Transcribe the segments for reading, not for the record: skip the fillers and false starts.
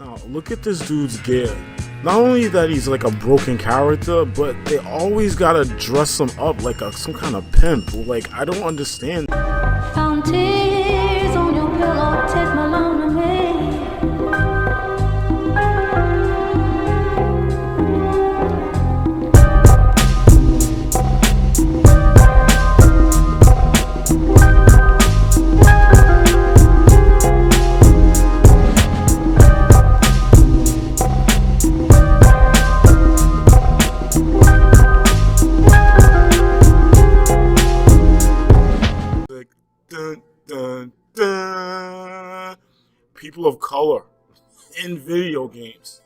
Now, look at this dude's gear. Not only that he's like a broken character, but they always gotta dress him up like some kind of pimp. Like, I don't understand. Found tears on your pillow, take my love away. Dun, dun, dun. People of color in video games.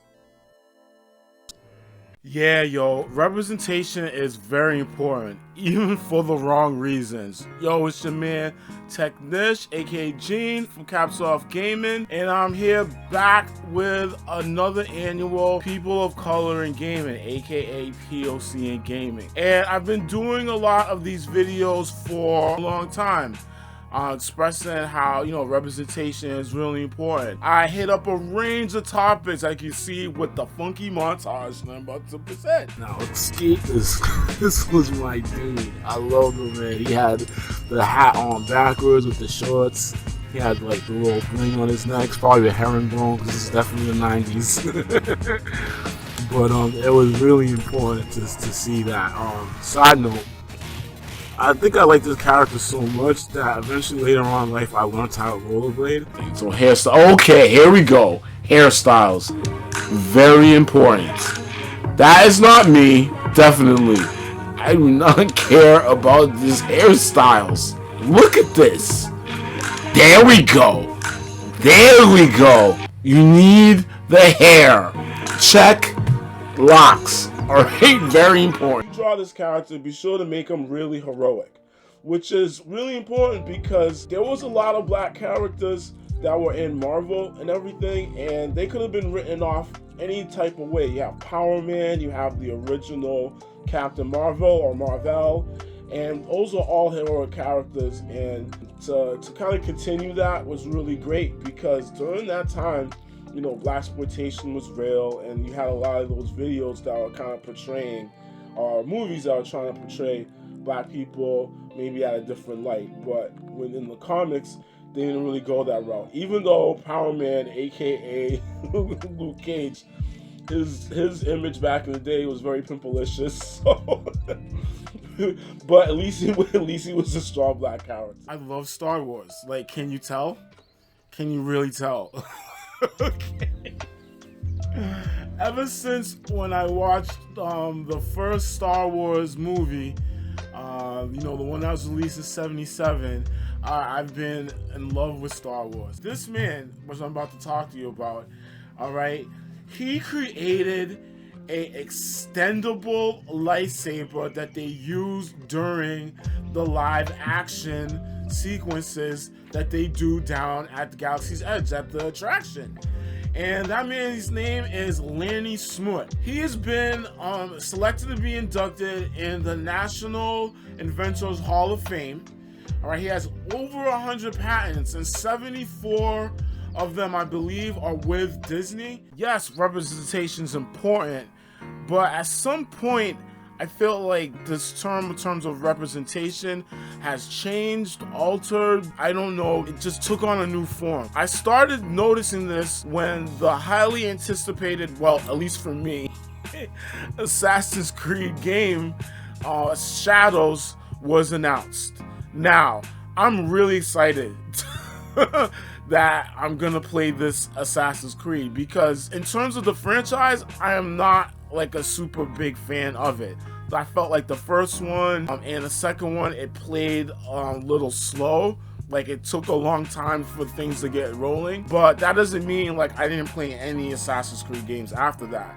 Yeah, yo, representation is very important, even for the wrong reasons. Yo, it's your man Technish, aka Gene from Cappsoffgaming, and I'm here back with another annual People of Color in Gaming, aka P.O.C. in Gaming. And I've been doing a lot of these videos for a long time. Expressing how, you know, representation is really important. I hit up a range of topics, I can see with the funky montage that I'm about to present. Now, Skate this was my dude. I love him, man. He had the hat on backwards with the shorts. He had like the little bling on his neck. It's probably a herringbone because it's definitely the 90s. But it was really important to see that. Side note, I think I like this character so much that eventually later on in life I learned how to rollerblade. So hairstyle. Okay, here we go. Hairstyles. Very important. That is not me. Definitely. I do not care about these hairstyles. Look at this. There we go. There we go. You need the hair. Check. Locks. Alright, very important. If you draw this character, be sure to make him really heroic, which is really important because there was a lot of black characters that were in Marvel and everything, and they could have been written off any type of way. You have Power Man, you have the original Captain Marvel or Marvel, and those are all heroic characters, and to kind of continue that was really great because during that time, you know, blaxploitation was real, and you had a lot of those videos that were kind of portraying, or movies that were trying to portray black people maybe at a different light. But when in the comics, they didn't really go that route. Even though Power Man, aka Luke Cage, his image back in the day was very pimpalicious. So but at least he was a strong black character. I love Star Wars. Like, can you tell? Can you really tell? Okay. Ever since when I watched the first Star Wars movie, you know, the one that was released in '77, I've been in love with Star Wars. This man, which I'm about to talk to you about, alright, he created a extendable lightsaber that they used during the live action sequences that they do down at the Galaxy's Edge at the attraction. And that man's name is Lanny Smoot. He has been selected to be inducted in the National Inventors Hall of Fame. All right, he has over 100 patents, and 74 of them, I believe, are with Disney. Yes, representation is important, but at some point, I feel like this term in terms of representation has changed, altered. I don't know, it just took on a new form. I started noticing this when the highly anticipated, well, at least for me, Assassin's Creed game, Shadows, was announced. Now, I'm really excited that I'm gonna play this Assassin's Creed because in terms of the franchise, I am not like a super big fan of it. I felt like the first one and the second one, it played a little slow. Like, it took a long time for things to get rolling, but that doesn't mean like I didn't play any Assassin's Creed games after that.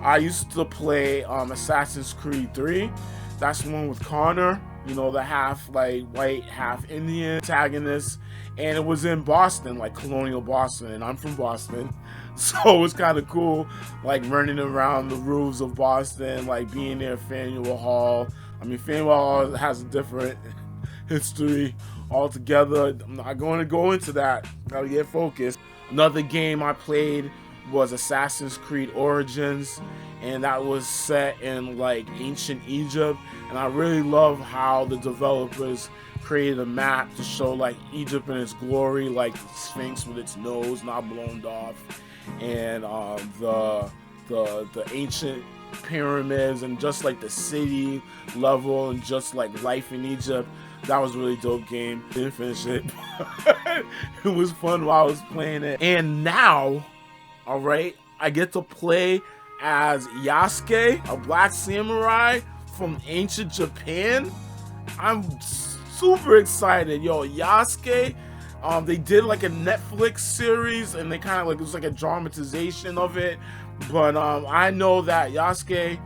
I used to play Assassin's Creed 3. That's the one with Connor, you know, the half like white, half Indian antagonist, and it was in Boston, like colonial Boston, and I'm from Boston. So it was kind of cool, like running around the roofs of Boston, like being near Faneuil Hall. I mean, Faneuil Hall has a different history altogether. I'm not going to go into that. Gotta get focused. Another game I played was Assassin's Creed Origins, and that was set in like ancient Egypt. And I really love how the developers created a map to show like Egypt in its glory, like the Sphinx with its nose not blown off, and the ancient pyramids, and just like the city level, and just like life in Egypt. That was a really dope game. Didn't finish it. It was fun while I was playing it. And now, all right, I get to play as Yasuke, a black samurai from ancient Japan. I'm super excited, yo. Yasuke, they did like a Netflix series, and they kind of like, it was like a dramatization of it. But I know that Yasuke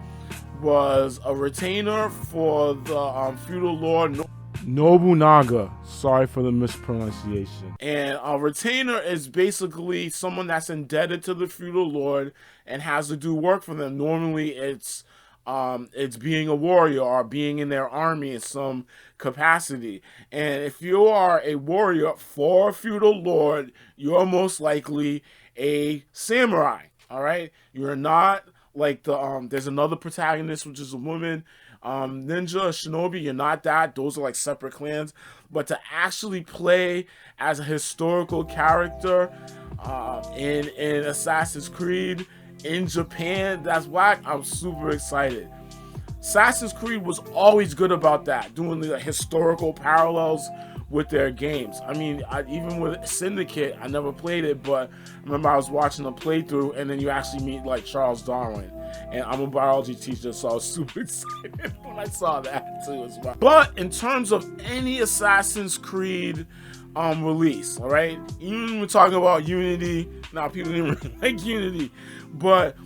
was a retainer for the feudal lord Nobunaga. Sorry for the mispronunciation. And a retainer is basically someone that's indebted to the feudal lord and has to do work for them. Normally it's being a warrior or being in their army in some capacity. And if you are a warrior for a feudal lord, you're most likely a samurai. All right, you're not like the there's another protagonist, which is a woman, ninja, shinobi. You're not that. Those are like separate clans. But to actually play as a historical character in Assassin's Creed in Japan, that's why I'm super excited. Assassin's Creed was always good about that, doing the historical parallels with their games. I mean, even with Syndicate, I never played it, but I remember I was watching a playthrough, and then you actually meet like Charles Darwin. And I'm a biology teacher, so I was super excited when I saw that too as well. But in terms of any Assassin's Creed release, all right, even we're talking about Unity. Now people didn't really like Unity, but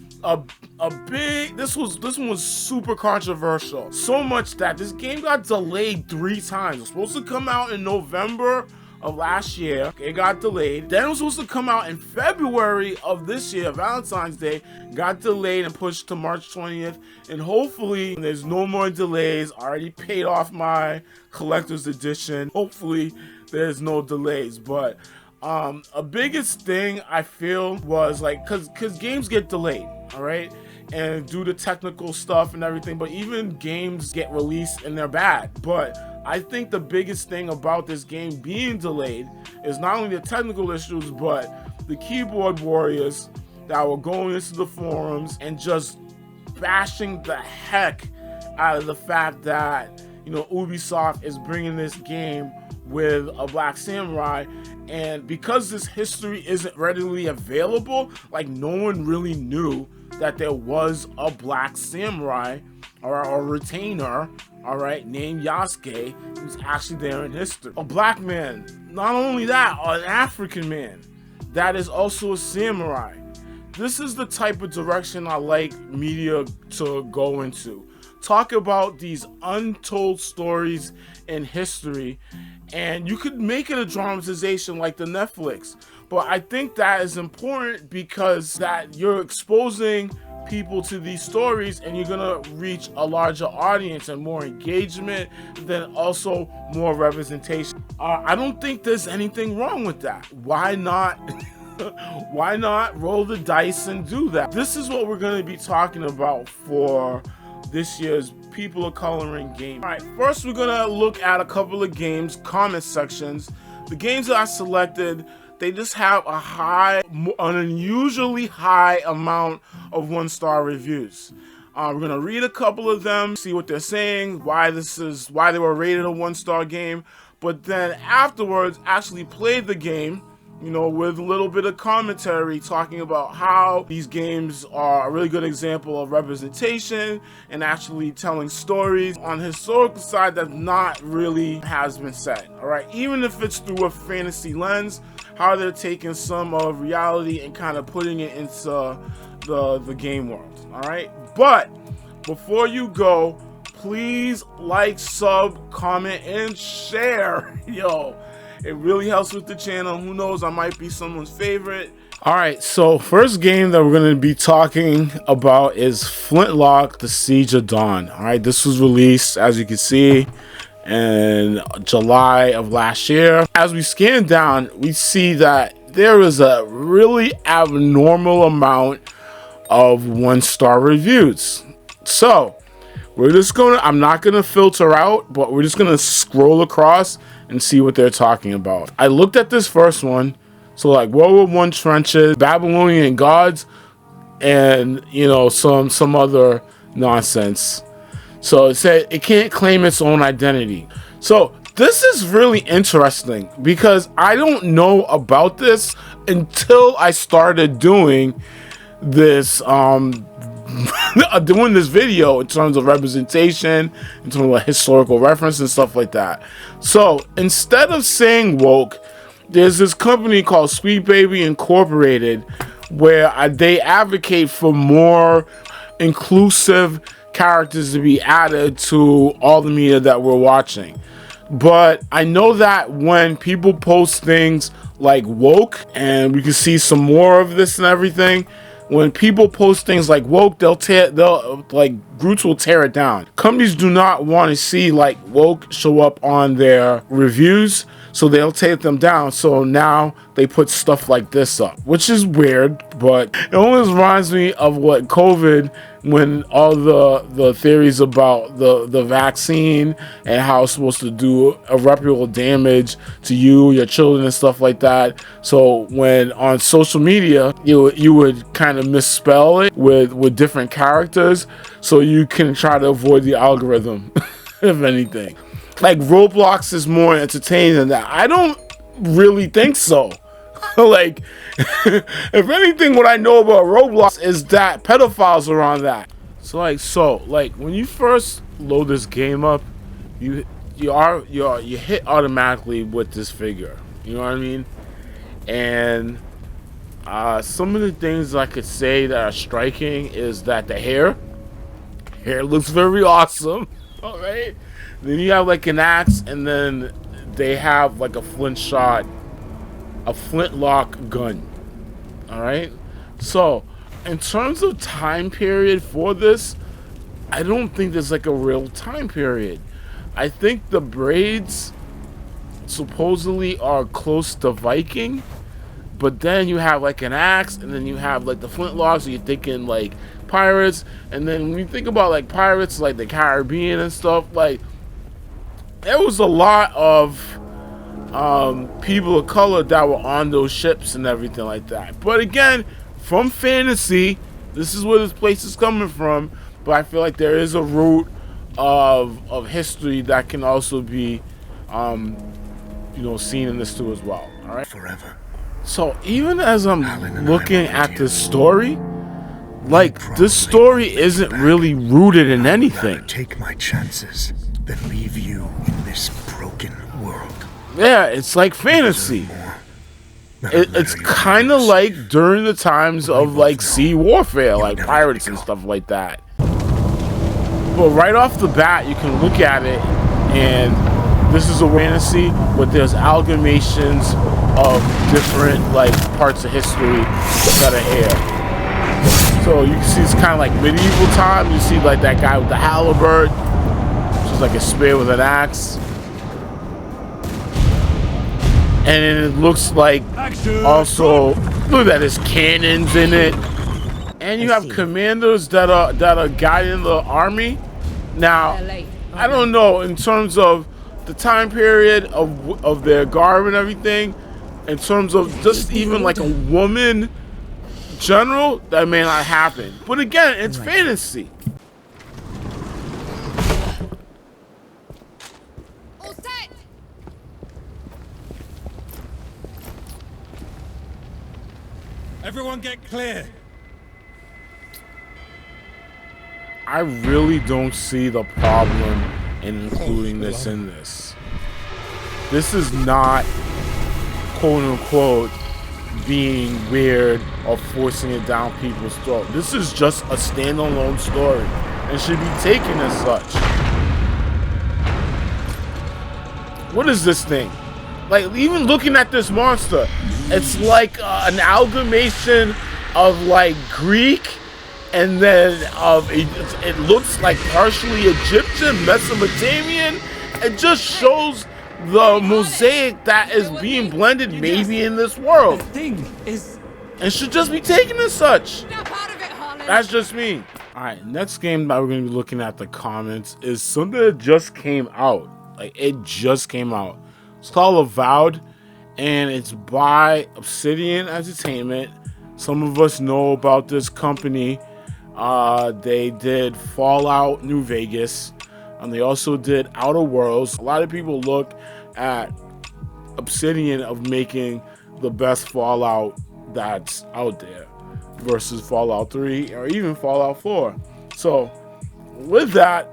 this one was super controversial. So much that this game got delayed 3 times. It was supposed to come out in November of last year. It got delayed. Then it was supposed to come out in February of this year, Valentine's Day. Got delayed and pushed to March 20th. And hopefully there's no more delays. I already paid off my collector's edition. Hopefully there's no delays. But a biggest thing I feel was like, cause games get delayed, all right, and due to technical stuff and everything, but even games get released and they're bad. But I think the biggest thing about this game being delayed is not only the technical issues, but the keyboard warriors that were going into the forums and just bashing the heck out of the fact that, you know, Ubisoft is bringing this game with a black samurai. And because this history isn't readily available, like no one really knew that there was a black samurai or a retainer, all right, named Yasuke, who's actually there in history. A black man, not only that, an African man that is also a samurai. This is the type of direction I like media to go into. Talk about these untold stories in history, and you could make it a dramatization like the Netflix. But I think that is important because that you're exposing people to these stories, and you're gonna reach a larger audience and more engagement, then also more representation. I don't think there's anything wrong with that. Why not? Why not roll the dice and do that? This is what we're gonna be talking about for this year's People of Color in game. All right, first we're gonna look at a couple of games, comment sections. The games that I selected, they just have an unusually high amount of 1-star reviews. We're gonna read a couple of them, see what they're saying, why they were rated a 1-star game, but then afterwards actually play the game, you know, with a little bit of commentary talking about how these games are a really good example of representation and actually telling stories on the historical side that not really has been said. All right, even if it's through a fantasy lens, how they're taking some of reality and kind of putting it into the game world. All right, but before you go, please like, sub, comment, and share. Yo, it really helps with the channel. Who knows, I might be someone's favorite. All right, so first game that we're going to be talking about is Flintlock: The Siege of Dawn. All right, this was released, as you can see, in July of last year. As we scan down, we see that there is a really abnormal amount of 1-star reviews. So I'm not gonna filter out, but we're just gonna scroll across and see what they're talking about. I looked at this first one, so like World War I trenches, Babylonian gods, and some other nonsense. So it said it can't claim its own identity. So this is really interesting because I don't know about this until I started doing this doing this video in terms of representation, in terms of historical reference and stuff like that. So instead of saying woke, there's this company called Sweet Baby Incorporated where they advocate for more inclusive characters to be added to all the media that we're watching. But I know that when people post things like woke, and we can see some more of this and everything, when people post things like woke, groups will tear it down. Companies do not want to see like woke show up on their reviews, so they'll take them down. So now they put stuff like this up, which is weird, but it always reminds me of what COVID, when all the theories about the vaccine and how it's supposed to do irreparable damage to you, your children, and stuff like that. So when on social media, you would kind of misspell it with different characters, so you can try to avoid the algorithm, if anything. Like Roblox is more entertaining than that. I don't really think so. Like, if anything, what I know about Roblox is that pedophiles are on that. So when you first load this game up, you hit automatically with this figure. You know what I mean? And some of the things I could say that are striking is that the hair looks very awesome. All right. Then you have like an axe, and then they have like a flintlock gun. All right. So in terms of time period for this, I don't think there's like a real time period. I think the braids supposedly are close to Viking, but then you have like an axe, and then you have like the flintlock, so you're thinking like pirates. And then when you think about like pirates, like the Caribbean and stuff, like there was a lot of people of color that were on those ships and everything like that. But again, from fantasy, this is where this place is coming from. But I feel like there is a root of history that can also be seen in this too as well. All right. Forever. So even as I'm looking at this story, like this story isn't really rooted in anything. Take my chances, then leave you in this broken world. Yeah, it's like fantasy. It's kind of like during the times of like sea warfare, like pirates and stuff like that. But right off the bat, you can look at it, and this is a fantasy, but there's amalgamations of different like parts of history that are here. So you can see it's kind of like medieval time. You see like that guy with the halberd, which is like a spear with an axe. And it looks like also, look at that, there's cannons in it. And you have commanders that are guiding the army. Now, I don't know in terms of the time period of their garb and everything, in terms of just even like a woman general, that may not happen. But again, it's fantasy. Everyone get clear. I really don't see the problem in including this in this. This is not, quote unquote, being weird or forcing it down people's throat. This is just a standalone story and should be taken as such. What is this thing? Like, even looking at this monster, it's like an amalgamation of like Greek, and then it looks like partially Egyptian, Mesopotamian. It just shows the mosaic that is being blended maybe in this world. Thing is. And should just be taken as such. Snap out of it, Harlan. That's just me. Alright, next game that we're going to be looking at the comments is something that just came out. Like, it just came out. It's called Avowed, and it's by Obsidian Entertainment. Some of us know about this company. They did Fallout New Vegas, and they also did Outer Worlds. A lot of people look at Obsidian of making the best Fallout that's out there versus Fallout 3 or even Fallout 4. So with that,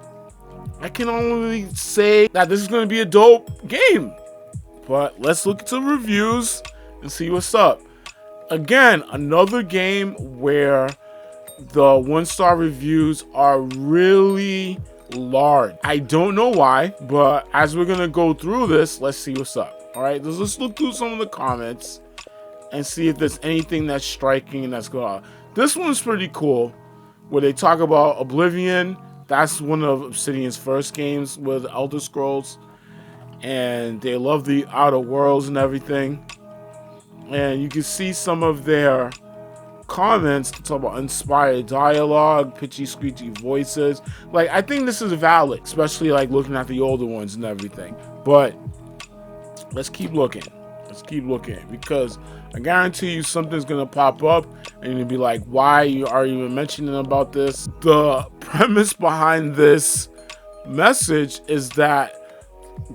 I can only say that this is going to be a dope game. But let's look at the reviews and see what's up. Again, another game where the 1-star reviews are really large. I don't know why, but as we're going to go through this, let's see what's up. All right, let's look through some of the comments and see if there's anything that's striking and that's going on. This one's pretty cool, where they talk about Oblivion. That's one of Obsidian's first games with Elder Scrolls, and they love the Outer Worlds and everything. And you can see some of their comments to talk about inspired dialogue, pitchy, screechy voices. Like, I think this is valid, especially like looking at the older ones and everything. But let's keep looking. Let's keep looking, because I guarantee you something's gonna pop up and you'll be like, why you are even mentioning about this? The premise behind this message is that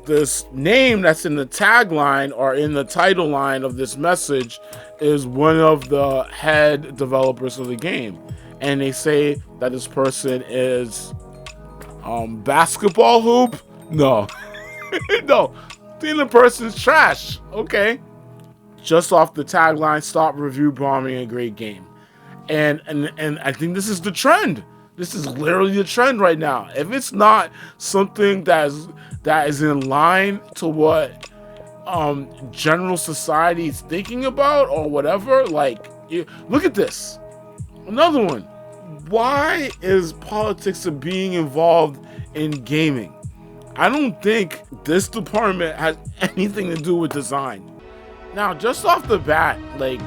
this name that's in the tagline or in the title line of this message is one of the head developers of the game, and they say that this person is basketball hoop. No. No, the person's trash. Okay, just off the tagline, stop review bombing a great game. And I think this is the trend. This is literally the trend right now. If it's not something that is in line to what general society is thinking about or whatever, like, look at this. Another one. Why is politics of being involved in gaming? I don't think this department has anything to do with design. Now, just off the bat, like,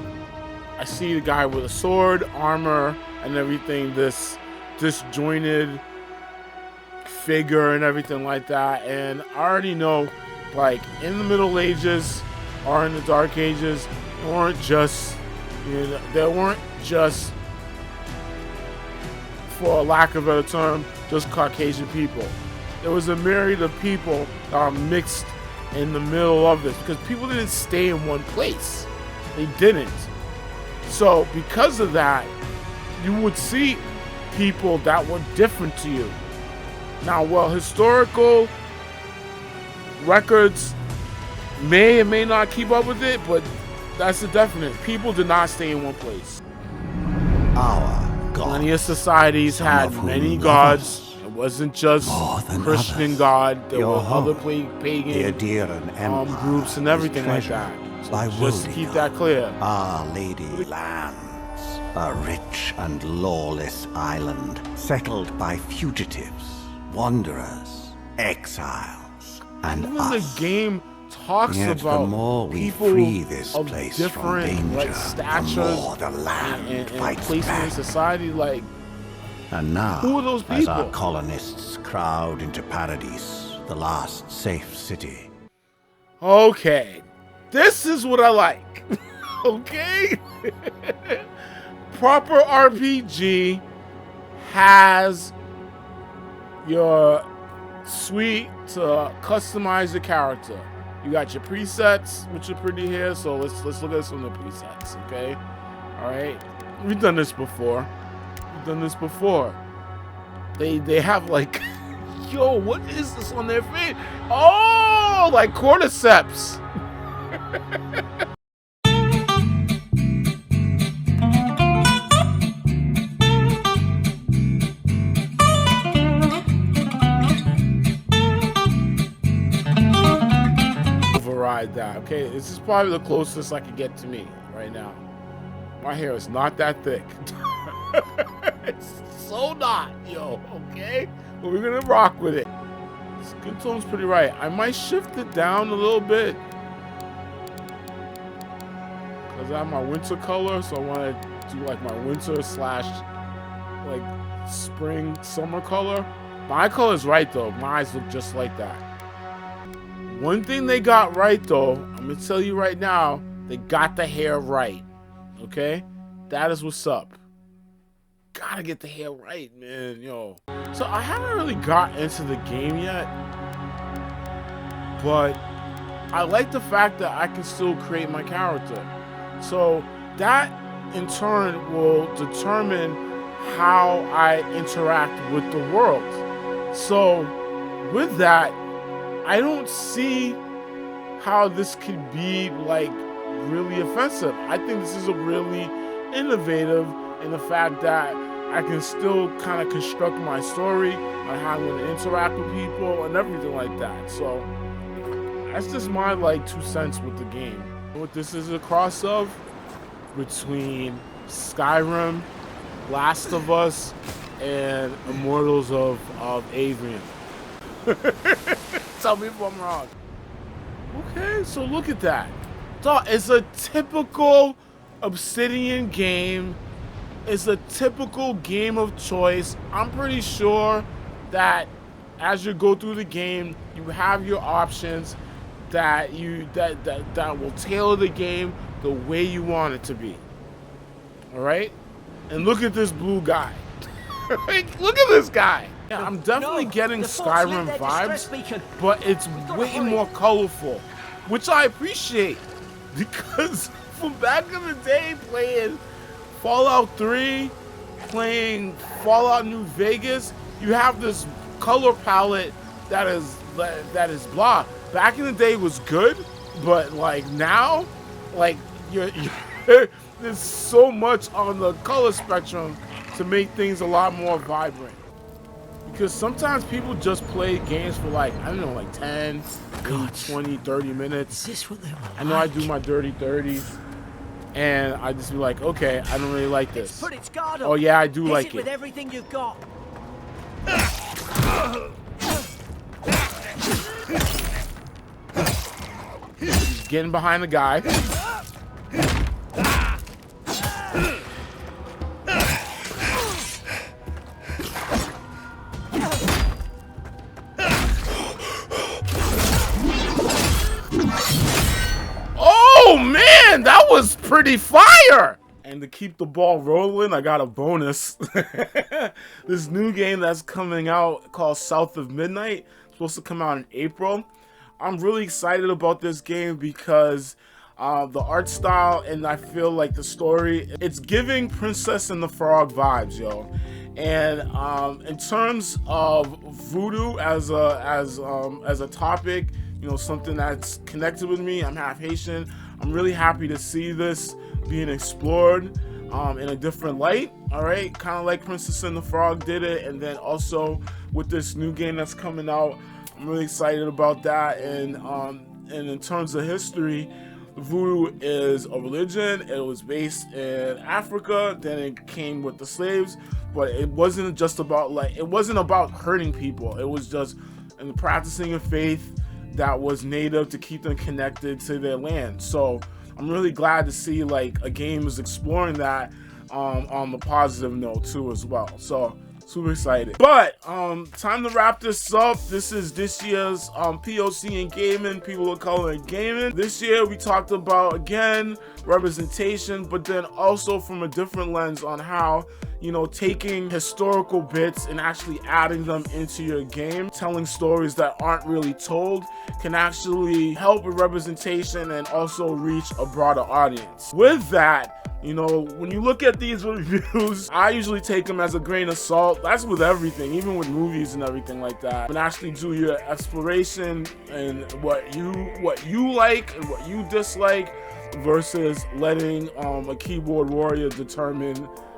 I see the guy with a sword, armor, and everything, this disjointed figure and everything like that, and I already know, like, in the Middle Ages or in the Dark Ages, they weren't just, for a lack of a better term, just Caucasian people. There was a myriad of people that are mixed in the middle of this, because people didn't stay in one place. They didn't. So because of that, you would see people that were different to you. Now, well, historical records may or may not keep up with it, but that's a definite. People did not stay in one place. Our God. Plenty of societies had many gods. It wasn't just Christian God. There were other pagan groups and everything like that. So just keep that clear. Our Lady lands, a rich and lawless island, settled by fugitives, wanderers, exiles, and even us. the game talks Yet about the more we people free this of place different from danger, statures the more the land and fights places back. in society. Like, And now, who are those as our people? colonists crowd into Paradise, the last safe city, okay, this is what I like. Okay. Proper RPG has your suite to customize the character. You got your presets, which are pretty here. So let's look at some of the presets, okay? All right, we've done this before. They have, like, yo, what is this on their face? Oh, like cordyceps. Override that. Okay, this is probably the closest I can get to me right now. My hair is not that thick. It's so not, yo. Okay, but we're gonna rock with it. Let's Skin tone's pretty right. I might shift it down a little bit because I have my winter color, so I want to do like my winter slash like spring summer color. My color is right though. My eyes look just like that. One thing they got right though, I'm gonna tell you right now, they got the hair right. Okay, that is what's up. Gotta get the hair right, man. Yo. So I haven't really got into the game yet, but I like the fact that I can still create my character. So that in turn will determine how I interact with the world. So with that, I don't see how this could be like really offensive. I think this is a really innovative in the fact that I can still kind of construct my story on how I'm going to interact with people and everything like that. So that's just my like 2 cents with the game. What this is a cross of between Skyrim, Last of Us, and Immortals of Avian. Tell me if I'm wrong. Okay, so look at that. It's a typical Obsidian game. It's a typical game of choice. I'm pretty sure that as you go through the game, you have your options that will tailor the game the way you want it to be. All right? And look at this blue guy. Look at this guy. Yeah, I'm definitely getting Skyrim vibes, but it's way more colorful, which I appreciate because from back in the day playing Fallout 3, playing Fallout New Vegas, you have this color palette that is blah. Back in the day was good, but like now, like you're there's so much on the color spectrum to make things a lot more vibrant. Because sometimes people just play games for like, I don't know, like 10, 20, 30 minutes. Is this what they were I know I do my dirty 30s. And I just be like, okay, I don't really like this. Put its guard up. Oh yeah, I do Hit like it it. with everything you've got. He's getting behind the guy. Oh man, that was pretty fire! And to keep the ball rolling, I got a bonus. This new game that's coming out called South of Midnight. It's supposed to come out in April. I'm really excited about this game because the art style and I feel like the story, it's giving Princess and the Frog vibes, yo. And in terms of voodoo as a topic, you know, something that's connected with me, I'm half Haitian. I'm really happy to see this being explored in a different light. All right, kind of like Princess and the Frog did it, and then also with this new game that's coming out, I'm really excited about that. And in terms of history, voodoo is a religion. It was based in Africa, then it came with the slaves, but it wasn't just about it wasn't about hurting people. It was just in the practicing of faith that was native to keep them connected to their land. So I'm really glad to see like a game is exploring that on the positive note too as well. So super excited. But time to wrap this up. This is this year's POC in gaming, people of color in gaming. This year we talked about, again, representation, but then also from a different lens on how, you know, taking historical bits and actually adding them into your game, telling stories that aren't really told, can actually help with representation and also reach a broader audience. With that, you know, when you look at these reviews, I usually take them as a grain of salt. That's with everything, even with movies and everything like that. And actually do your exploration and what you like and what you dislike versus letting a keyboard warrior determine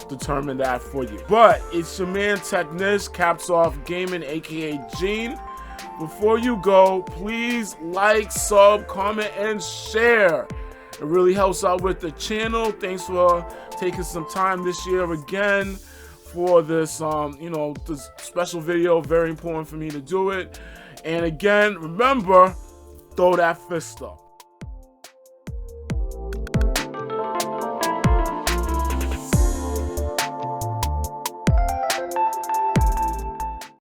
that for you. But it's your man Technish, Cappsoffgaming, aka Gene. Before you go, please like, sub, comment, and share. It really helps out with the channel. Thanks for taking some time this year again for this, you know, this special video. Very important for me to do it. And again, remember, throw that fist up.